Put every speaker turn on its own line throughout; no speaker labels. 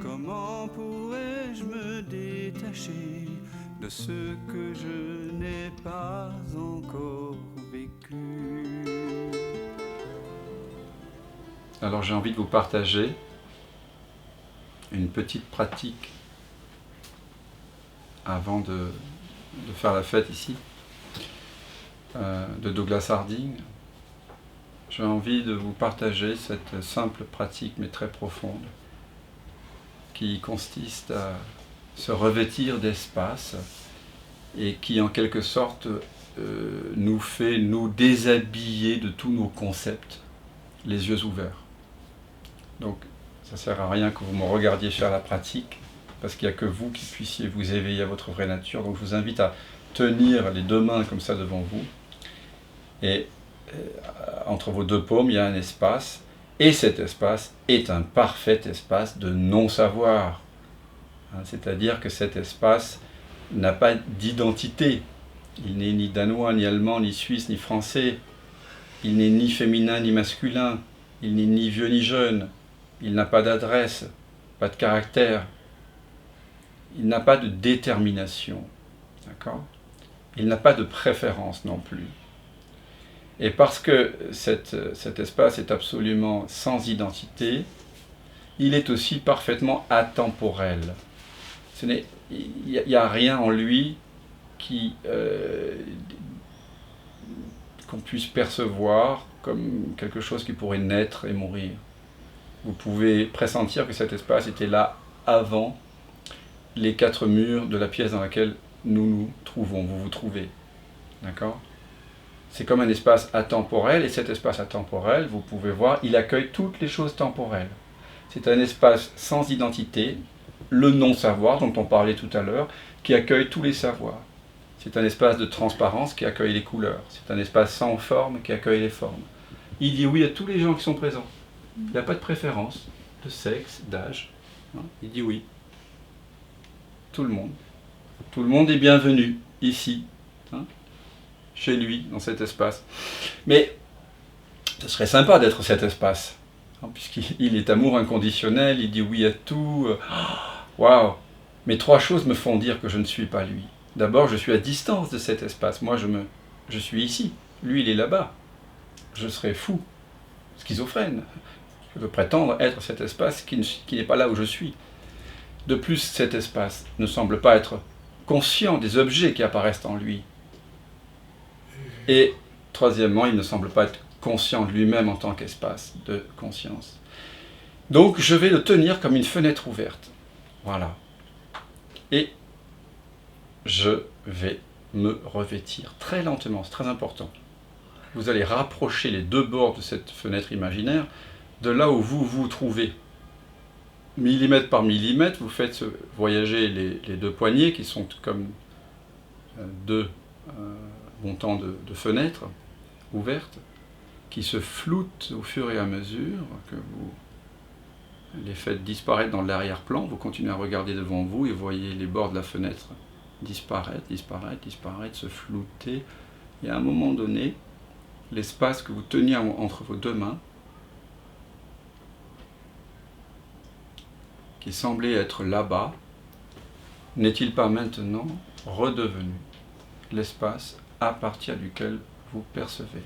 Comment pourrais-je me détacher de ce que je n'ai pas encore vécu? Alors j'ai envie de vous partager une petite pratique avant de faire la fête ici, de Douglas Harding. J'ai envie de vous partager cette simple pratique mais très profonde qui consiste à se revêtir d'espace et qui en quelque sorte nous fait nous déshabiller de tous nos concepts, les yeux ouverts. Donc ça ne sert à rien que vous me regardiez faire la pratique, parce qu'il n'y a que vous qui puissiez vous éveiller à votre vraie nature. Donc je vous invite à tenir les deux mains comme ça devant vous, et entre vos deux paumes il y a un espace, et cet espace est un parfait espace de non-savoir. C'est-à-dire que cet espace n'a pas d'identité. Il n'est ni danois, ni allemand, ni suisse, ni français. Il n'est ni féminin, ni masculin. Il n'est ni vieux, ni jeune. Il n'a pas d'adresse, pas de caractère. Il n'a pas de détermination. D'accord ? Il n'a pas de préférence non plus. Et parce que cet espace est absolument sans identité, il est aussi parfaitement atemporel. Il n'y a rien en lui qu'on puisse percevoir comme quelque chose qui pourrait naître et mourir. Vous pouvez pressentir que cet espace était là avant les quatre murs de la pièce dans laquelle nous nous trouvons, vous vous trouvez. D'accord ? C'est comme un espace atemporel, et cet espace atemporel, vous pouvez voir, il accueille toutes les choses temporelles. C'est un espace sans identité, le non-savoir dont on parlait tout à l'heure, qui accueille tous les savoirs. C'est un espace de transparence qui accueille les couleurs. C'est un espace sans forme qui accueille les formes. Il dit oui à tous les gens qui sont présents. Il n'y a pas de préférence, de sexe, d'âge. Il dit oui. Tout le monde. Tout le monde est bienvenu ici, chez lui, dans cet espace. Mais ce serait sympa d'être cet espace, puisqu'il est amour inconditionnel, il dit oui à tout. Waouh! Mais trois choses me font dire que je ne suis pas lui. D'abord, je suis à distance de cet espace. Moi, je suis ici. Lui, il est là-bas. Je serais fou, schizophrène. Je veux prétendre être cet espace qui n'est pas là où je suis. De plus, cet espace ne semble pas être conscient des objets qui apparaissent en lui. Et troisièmement, il ne semble pas être conscient de lui-même en tant qu'espace de conscience. Donc, je vais le tenir comme une fenêtre ouverte. Voilà. Et je vais me revêtir très lentement, c'est très important. Vous allez rapprocher les deux bords de cette fenêtre imaginaire de là où vous vous trouvez. Millimètre par millimètre, vous faites voyager les deux poignets qui sont comme deux montants de fenêtres ouvertes qui se floutent au fur et à mesure que vous les faites disparaître dans l'arrière-plan. Vous continuez à regarder devant vous et vous voyez les bords de la fenêtre disparaître, se flouter. Et à un moment donné, l'espace que vous teniez entre vos deux mains, qui semblait être là-bas, n'est-il pas maintenant redevenu l'espace à partir duquel vous percevez?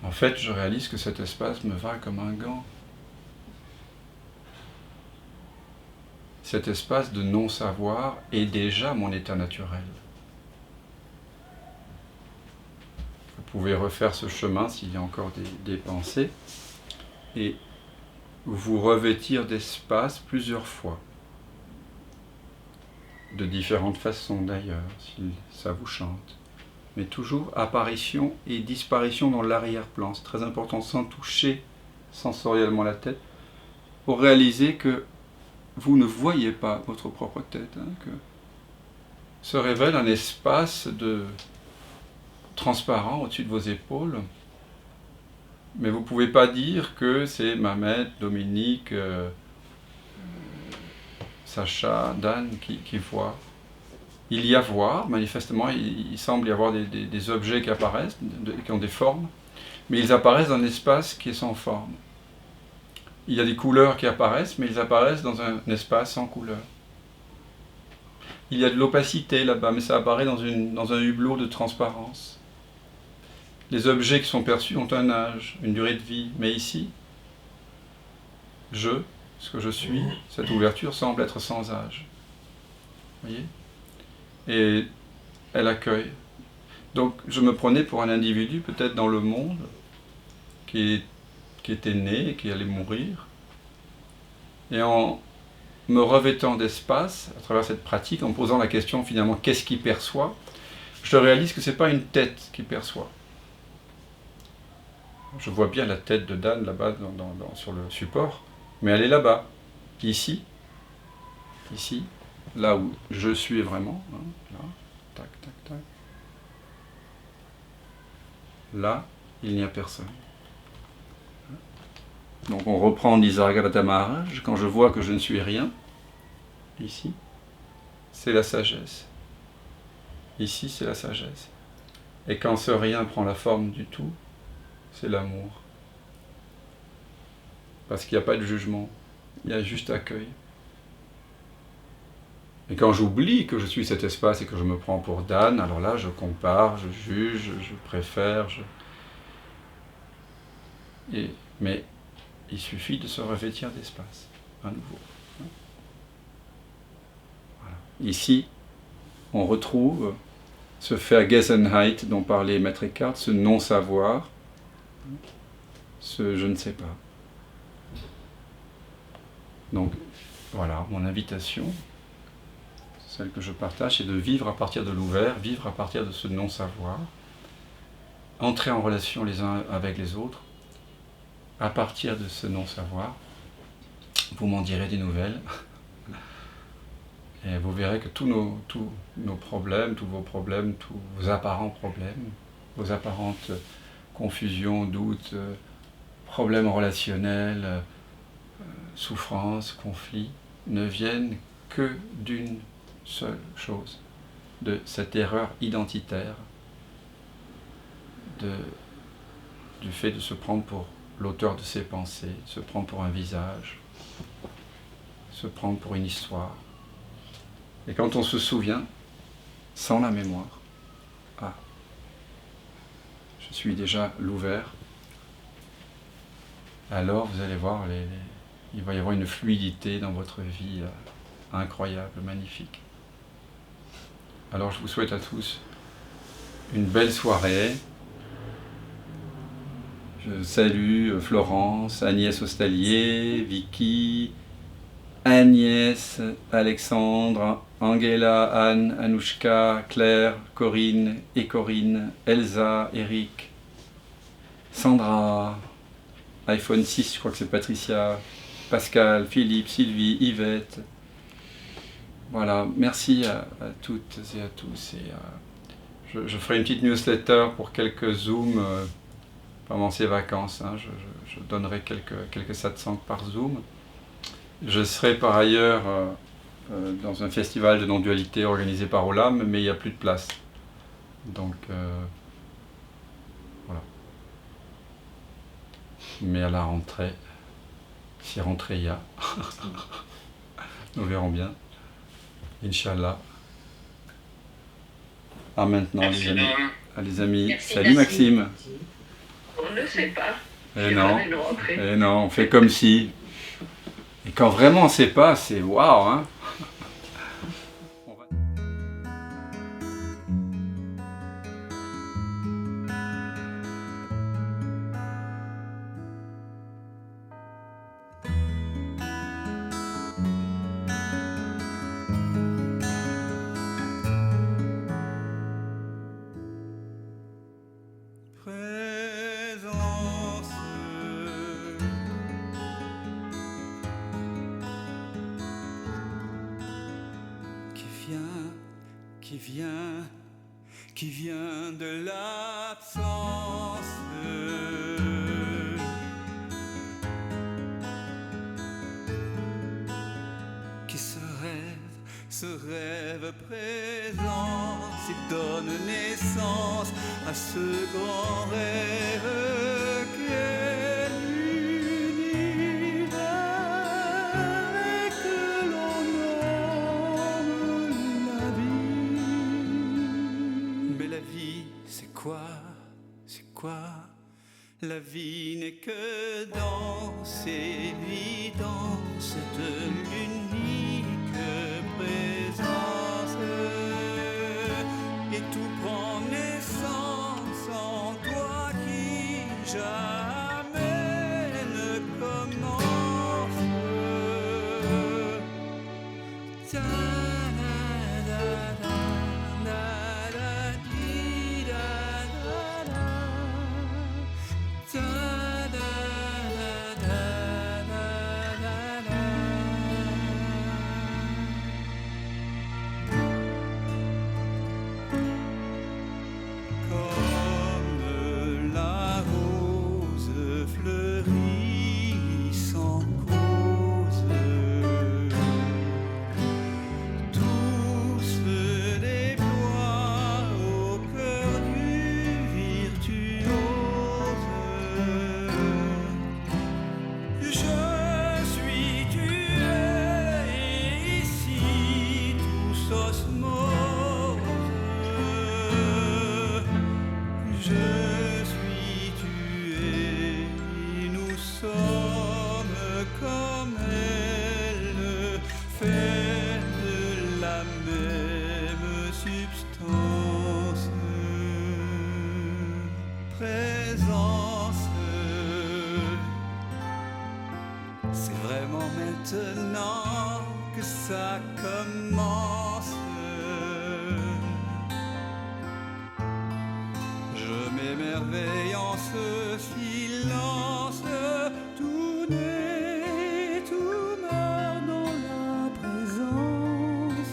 En fait, je réalise que cet espace me va comme un gant. Cet espace de non-savoir est déjà mon état naturel. Vous pouvez refaire ce chemin s'il y a encore des pensées et vous revêtir d'espace plusieurs fois. De différentes façons d'ailleurs, si ça vous chante. Mais toujours apparition et disparition dans l'arrière-plan. C'est très important, sans toucher sensoriellement la tête, pour réaliser que vous ne voyez pas votre propre tête, que se révèle un espace transparent au-dessus de vos épaules. Mais vous ne pouvez pas dire que c'est Mamet, Dominique, Sacha, Dan qui voient. Il y a voir, manifestement, il semble y avoir des objets qui apparaissent, qui ont des formes, mais ils apparaissent dans un espace qui est sans forme. Il y a des couleurs qui apparaissent, mais ils apparaissent dans un espace sans couleur. Il y a de l'opacité là-bas, mais ça apparaît dans un hublot de transparence. Les objets qui sont perçus ont un âge, une durée de vie, mais ici, ce que je suis, cette ouverture semble être sans âge. Vous voyez ? Et elle accueille. Donc je me prenais pour un individu, peut-être dans le monde, qui était né, qui allait mourir. Et en me revêtant d'espace, à travers cette pratique, en me posant la question finalement, qu'est-ce qui perçoit ? Je réalise que ce n'est pas une tête qui perçoit. Je vois bien la tête de Dan là-bas sur le support, mais elle est là-bas, ici, là où je suis vraiment, hein, là, tac, tac, tac. Là, il n'y a personne. Donc on reprend Nisargadatta Maharaj, quand je vois que je ne suis rien, ici, c'est la sagesse. Ici, c'est la sagesse. Et quand ce rien prend la forme du tout, c'est l'amour. Parce qu'il n'y a pas de jugement, il y a juste accueil. Et quand j'oublie que je suis cet espace et que je me prends pour Dan, alors là, je compare, je juge, je préfère, mais il suffit de se revêtir d'espace, à nouveau. Voilà. Ici, on retrouve ce Vergessenheit dont parlait Maître Eckhart, ce non-savoir, ce je ne sais pas. Donc, voilà, mon invitation, celle que je partage, c'est de vivre à partir de l'ouvert, vivre à partir de ce non-savoir, entrer en relation les uns avec les autres, à partir de ce non-savoir. Vous m'en direz des nouvelles, et vous verrez que tous nos problèmes, tous vos problèmes, tous vos apparents problèmes, vos apparentes confusions, doutes, problèmes relationnels, souffrances, conflits, ne viennent que d'une seule chose, de cette erreur identitaire, du fait de se prendre pour l'auteur de ses pensées, se prendre pour un visage, se prendre pour une histoire. Et quand on se souvient, sans la mémoire, je suis déjà l'ouvert, alors vous allez voir, il va y avoir une fluidité dans votre vie incroyable, magnifique. Alors je vous souhaite à tous une belle soirée. Je salue Florence, Agnès Ostalier, Vicky, Agnès, Alexandre, Angela, Anne, Anouchka, Claire, Corinne et Corinne, Elsa, Eric, Sandra, iPhone 6, je crois que c'est Patricia, Pascal, Philippe, Sylvie, Yvette. Voilà, merci à toutes et à tous. Et, je ferai une petite newsletter pour quelques Zooms pendant ces vacances. Hein. Je donnerai quelques satsangs par Zoom. Je serai par ailleurs dans un festival de non-dualité organisé par Olam, mais il n'y a plus de place. Donc, voilà. Mais à la rentrée, si rentrée il y a, nous verrons bien. Inch'Allah. À maintenant, les amis. Les amis.
Merci,
Salut
merci.
Maxime.
On ne sait pas.
Et non, on fait comme si. Et quand vraiment on ne sait pas, c'est waouh, hein.
Qui vient de l'absence, qui se rêve ce rêve présent, s'il donne naissance à ce grand rêve qu'est l'univers et que l'on nomme la vie. Mais la vie, c'est quoi? C'est quoi? La vie n'est que danse, évidence de l'unique présence. Et tout prend naissance en toi qui jamais ne commence. Comme elle fait de la même substance, présence. C'est vraiment maintenant que ça commence. Je m'émerveille en ce silence. Tout naît, tout meurt dans la présence.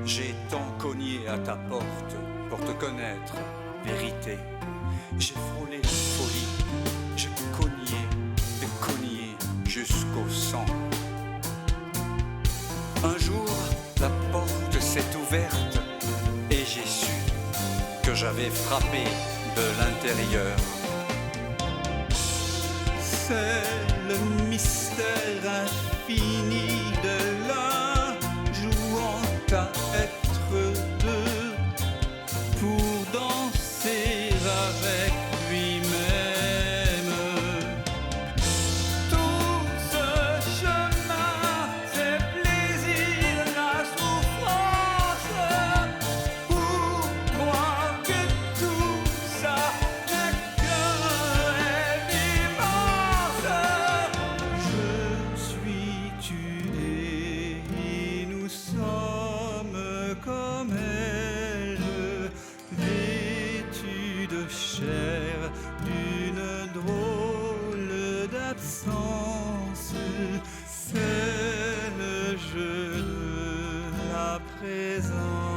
J'ai tant cogné à ta porte pour te connaître, vérité. J'ai frôlé folie, j'ai cogné et cogné jusqu'au sang. Un jour, la porte s'est ouverte et j'ai su que j'avais frappé de l'intérieur. C'est le mystère infini de l'un jouant à être deux pour danser avec lui-même. Tout ce chemin, c'est plaisir, la souffrance. Pour moi que tout ça n'est qu'un rêve immense. Je suis tué et nous sommes comme elle, vêtus de chair d'une drôle d'absence. C'est le jeu de la présence.